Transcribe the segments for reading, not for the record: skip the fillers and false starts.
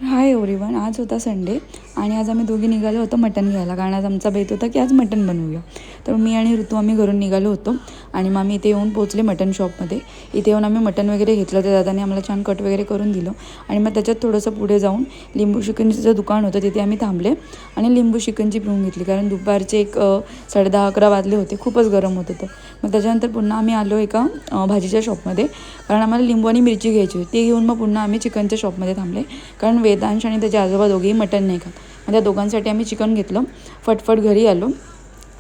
Hi everyone, आज होता Sunday आणि आज आम्ही दोघी निघालो होतो मटण घ्यायला, कारण आज आमचा बेत होता की आज मटण बनवूया. तर मी आणि ऋतू आम्ही घरून निघालो होतो आणि मग आम्ही इथे येऊन पोचले मटण शॉपमध्ये. इथे येऊन आम्ही मटण वगैरे घेतलं, त्या दादाने आम्हाला छान कट वगैरे करून दिलं आणि मग त्याच्यात थोडंसं पुढे जाऊन लिंबू चिकनचं दुकान होतं, तिथे आम्ही थांबले आणि लिंबू चिकनची पिऊन घेतली, कारण दुपारचे 10:30-11 वाजले होते, खूपच गरम होत होतं. मग त्याच्यानंतर पुन्हा आम्ही आलो एका भाजीच्या शॉपमध्ये, कारण आम्हाला लिंबू आणि मिरची घ्यायची होती. ते घेऊन मग पुन्हा आम्ही चिकनच्या शॉपमध्ये थांबले, कारण वेदांश आणि त्याचे आजोबा दोघेही मटण नाही खात. मग त्या दोघांसाठी आम्ही चिकन घेतलं. फटफट घरी आलो,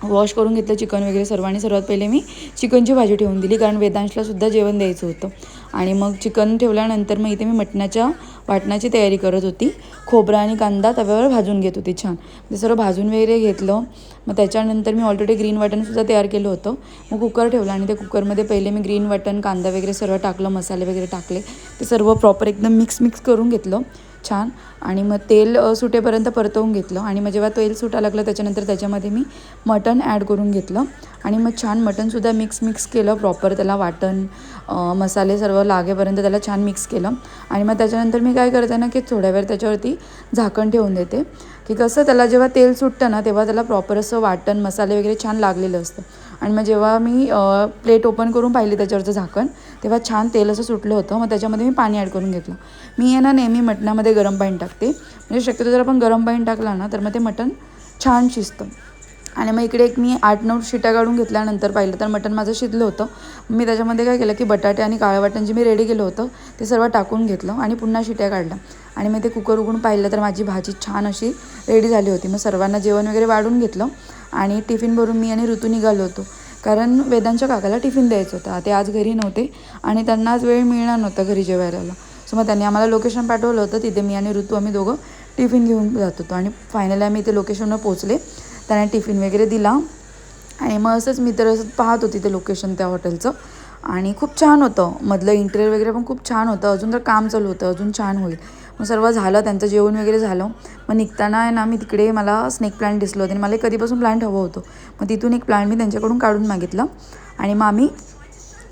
वॉश करून घेतलं चिकन वगैरे सर्व आणि सर्वात पहिले मी चिकनची भाजी ठेवून दिली, कारण वेदांशलासुद्धा जेवण द्यायचं होतं. आणि मग चिकन ठेवल्यानंतर मग इथे मी मटणाच्या वाटणाची तयारी करत होती. खोबरा आणि कांदा तव्यावर भाजून घेत होती छान. ते सर्व भाजून वगैरे घेतलं. मग त्याच्यानंतर मी ऑलरेडी ग्रीन वाटणसुद्धा तयार केलं होतं. मग कुकर ठेवला आणि त्या कुकरमध्ये पहिले मी ग्रीन वाटण, कांदा वगैरे सर्व टाकलं, मसाले वगैरे टाकले. ते सर्व प्रॉपर एकदम मिक्स करून घेतलं छान. आणि मग तेल सुटेपर्यंत परतवून घेतलं आणि मग जेव्हा तेल सुटा लागलं त्याच्यानंतर त्याच्यामध्ये मी मटण ॲड करून घेतलं आणि मग छान मटणसुद्धा मिक्स केलं प्रॉपर. त्याला वाटण मसाले सर्व लागेपर्यंत त्याला छान मिक्स केलं. आणि मग त्याच्यानंतर मी काय करते ना, की थोड्या वेळ त्याच्यावरती झाकण ठेवून देते, की कसं त्याला जेव्हा तेल सुटतं ना तेव्हा त्याला प्रॉपर असं वाटण मसाले वगैरे छान लागलेलं असतं. आणि मग जेव्हा मी प्लेट ओपन करून पाहिली त्याच्यावरचं झाकण, तेव्हा छान तेल असं सुटलं होतं. मग त्याच्यामध्ये मी पाणी ॲड करून घेतलं. मी नेहमी मटणामध्ये गरम पाणी टाकते, म्हणजे शक्यतो जर आपण गरम पाणी टाकलं ना तर मग ते मटण छान शिजतं. आणि मग इकडे मी 8-9 शिट्या काढून घेतल्यानंतर पाहिलं तर मटण माझं शिजलं होतं. मी त्याच्यामध्ये काय केलं, की बटाटे आणि काळं वाटण जे मी रेडी केलं होतं ते सर्व टाकून घेतलं आणि पुन्हा शिट्या काढल्या. आणि मग ते कुकर उघडून पाहिलं तर माझी भाजी छान अशी रेडी झाली होती. मग सर्वांना जेवण वगैरे वाढून घेतलं आणि टिफिन भरून मी आणि ऋतू निघालो होतो, कारण वेदांच्या काकाला टिफिन द्यायचं होतं. ते आज घरी नव्हते आणि त्यांना आज वेळ मिळणार नव्हता घरी जेवायला. सो मग त्यांनी आम्हाला लोकेशन पाठवलं होतं, तिथे मी आणि ऋतू आम्ही दोघं टिफिन घेऊन जात होतो. आणि फायनली आम्ही इथे लोकेशनवर पोचले. त्याने टिफिन वगैरे दिला आणि मग असंच मी तर असं पाहत होती ते लोकेशन त्या हॉटेलचं, आणि खूप छान होतं. मधलं इंटेरियर वगैरे पण खूप छान होतं. अजून तर काम चालू होतं, अजून छान होईल. मग सर्व झालं, त्यांचं जेवण वगैरे झालं. मग निघताना आहे ना, मी तिकडे मला स्नेक प्लांट दिसलं होतं आणि मला कधीपासून प्लांट हवं होतं. मग तिथून एक प्लांट मी त्यांच्याकडून काढून मागितलं आणि मग आम्ही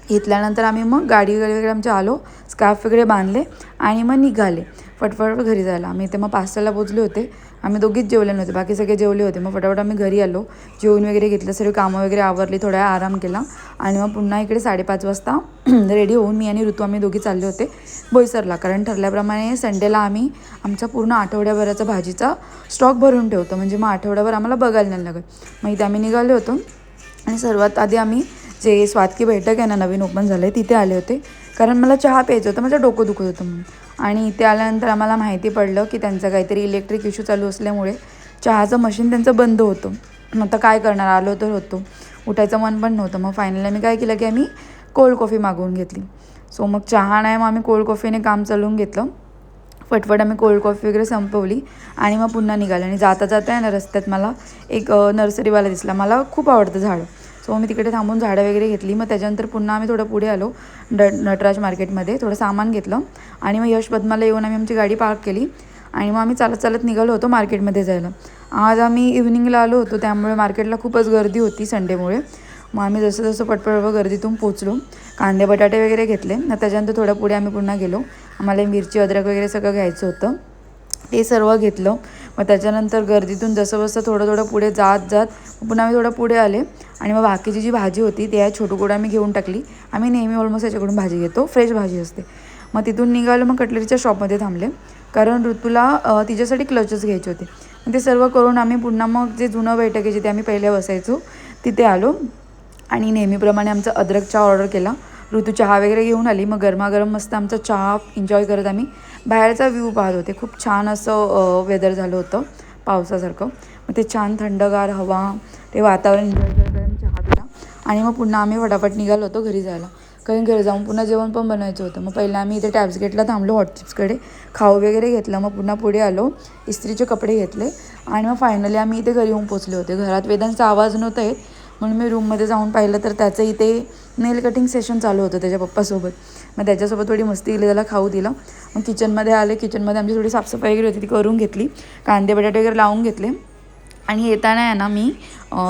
घेतल्यानंतर आम्ही मग गाडी वगैरे आमच्या आलो, स्कार्फ वगैरे बांधले आणि मग निघाले फटफट घरी जायला. आम्ही इथे मग 5:00ला पोचले होते. आम्ही दोघीच जेवले नव्हते, बाकी सगळे जेवले होते. मग फटाफट आम्ही घरी आलो, जेवण वगैरे घेतलं, सर्व कामं वगैरे आवरली, थोडा वेळ आराम केला आणि मग पुन्हा इकडे 5:30 वाजता रेडी होऊन मी आणि ऋतू आम्ही दोघी चालले होते बोईसरला, कारण ठरल्याप्रमाणे संडेला आम्ही आमचा पूर्ण आठवड्याभराचा भाजीचा स्टॉक भरून ठेवतो, म्हणजे मग आठवड्याभर आम्हाला बघायला नाही लागत. मग इथे आम्ही निघाले होतो आणि सर्वात आधी आम्ही जे स्वाद की बैठक आहे ना, नवीन ओपन झालं आहे, तिथे आले होते, कारण मला चहा प्यायचं होतं, माझं डोकं दुखत होतं म्हणून. आणि इथे आल्यानंतर आम्हाला माहिती पडलं की त्यांचा काहीतरी इलेक्ट्रिक इश्यू चालू असल्यामुळे चहाचं मशीन त्यांचं बंद होतं. मग आता काय करणार, आलो तर होतो, उठायचं मन पण नव्हतं. मग फायनली आम्ही काय केलं, की आम्ही कोल्ड कॉफी मागवून घेतली. सो मग चहा नाही, मग आम्ही कोल्ड कॉफीने काम चालवून घेतलं. फटफट आम्ही कोल्ड कॉफी वगैरे संपवली आणि मग पुन्हा निघालं. आणि जाता जाता आहे ना, रस्त्यात मला एक नर्सरीवाला दिसला. मला खूप आवडतं झाडं, सो मी तिकडे थांबून झाडं वगैरे घेतली. मग त्याच्यानंतर पुन्हा आम्ही थोडं पुढे आलो नटराज मार्केटमध्ये, थोडं सामान घेतलं आणि मग यश पद्माला येऊन आम्ही आमची गाडी पार्क केली आणि मग आम्ही चालत निघालो होतो मार्केटमध्ये जायला. आज आम्ही इव्हनिंगला आलो होतो, त्यामुळे मार्केटला खूपच गर्दी होती संडेमुळे. मग आम्ही जसं पटपट गर्दीतून पोचलो, कांदे बटाटे वगैरे घेतले. मग त्याच्यानंतर थोडं पुढे आम्ही पुन्हा गेलो, आम्हाला मिरची अद्रक वगैरे सगळं घ्यायचं होतं, ते सर्व घेतलं. मग त्याच्यानंतर गर्दीतून जसं थोडं पुढे जात पुन्हा आम्ही थोडं पुढे आले आणि मग बाकीची जी भाजी होती ती छोटू गोड आम्ही घेऊन टाकली. आम्ही नेहमी ऑलमोस्ट याच्याकडून भाजी घेतो, फ्रेश भाजी असते. मग तिथून निघालो, मग कटलरीच्या शॉपमध्ये थांबले, कारण ऋतूला तिच्यासाठी क्लचेस घ्यायचे होते. मग ते सर्व करून आम्ही पुन्हा मग जे जुनं बैठक आहे जिथे आम्ही पहिले बसायचो तिथे आलो आणि नेहमीप्रमाणे आमचा अद्रक चहा ऑर्डर केला. ऋतू चहा वगैरे घेऊन आली. मग गरमागरम मस्त आमचा चहा एन्जॉय करत आम्ही बाहेरचा व्ह्यू पाहत होते. खूप छान असं वेदर झालं होतं पावसासारखं. मग ते छान थंडगार हवा, ते वातावरण एन्जॉय करत आम्ही चहा पिला आणि मग पुन्हा आम्ही फटाफट निघालो होतो घरी जायला, कारण घरी जाऊन पुन्हा जेवण पण बनवायचं होतं. मग पहिला आम्ही इथे टॅब्स गेटला थांबलो, हॉट चिप्सकडे खाऊ वगैरे घेतलं. मग पुन्हा पुढे आलो, इस्त्रीचे कपडे घेतले आणि मग फायनली आम्ही इथे घरी येऊन पोचले होते. घरात वेदांचा आवाज नव्हता येत, म्हणून मी रूममध्ये जाऊन पाहिलं तर त्याचं इथे नेल कटिंग सेशन चालू होतं त्याच्या पप्पासोबत. मग त्याच्यासोबत थोडी मस्ती केली, त्याला खाऊ दिलं. मग किचनमध्ये आले, किचनमध्ये आमची थोडी साफसफाई वगैरे होती ती करून घेतली, कांदे बटाटे वगैरे लावून घेतले आणि येताना आहे ना मी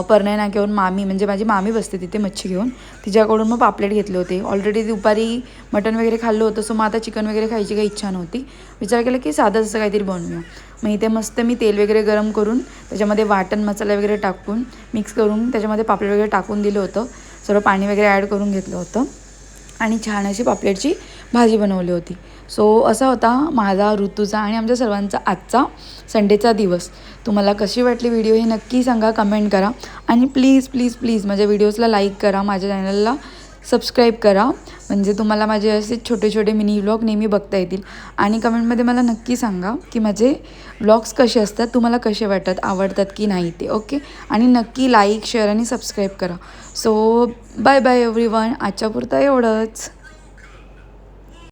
परनाई नाक्यावरून मामी म्हणजे माझी मामी बसते तिथे मच्छी घेऊन, तिच्याकडून मग पापलेट घेतले होते. ऑलरेडी दुपारी मटण वगैरे खाल्लं होतं, सो मग आता चिकन वगैरे खायची काही इच्छा नव्हती. विचार केला की साधं असं काहीतरी बनवूया. मग इथे मस्त मी तेल वगैरे गरम करून त्याच्यामध्ये वाटण मसाला वगैरे टाकून मिक्स करून त्याच्यामध्ये पापलेट वगैरे टाकून दिलं होतं. सर्व पाणी वगैरे ॲड करून घेतलं होतं आणि छान अशी पापलेटची भाजी बनवली होती. सो असा होता माझा, ऋतूचा आणि आमच्या सर्वांचा आजचा संडेचा दिवस. तुम्हाला कशी वाटली व्हिडिओ हे नक्की सांगा, कमेंट करा आणि प्लीज प्लीज प्लीज माझ्या व्हिडिओजला लाईक करा, माझ्या चॅनलला सबस्क्राईब करा, म्हणजे तुम्हाला माझे असे छोटे छोटे मिनी व्लॉग नेहमी बघता येतील. आणि कमेंटमध्ये मला नक्की सांगा की माझे व्लॉग्स कसे असतात, तुम्हाला कसे वाटतात, आवडतात की नाही ते. ओके, आणि नक्की लाईक शेअर आणि सबस्क्राईब करा. सो बाय बाय एव्हरीवन, आजच्या पुरता एवढंच.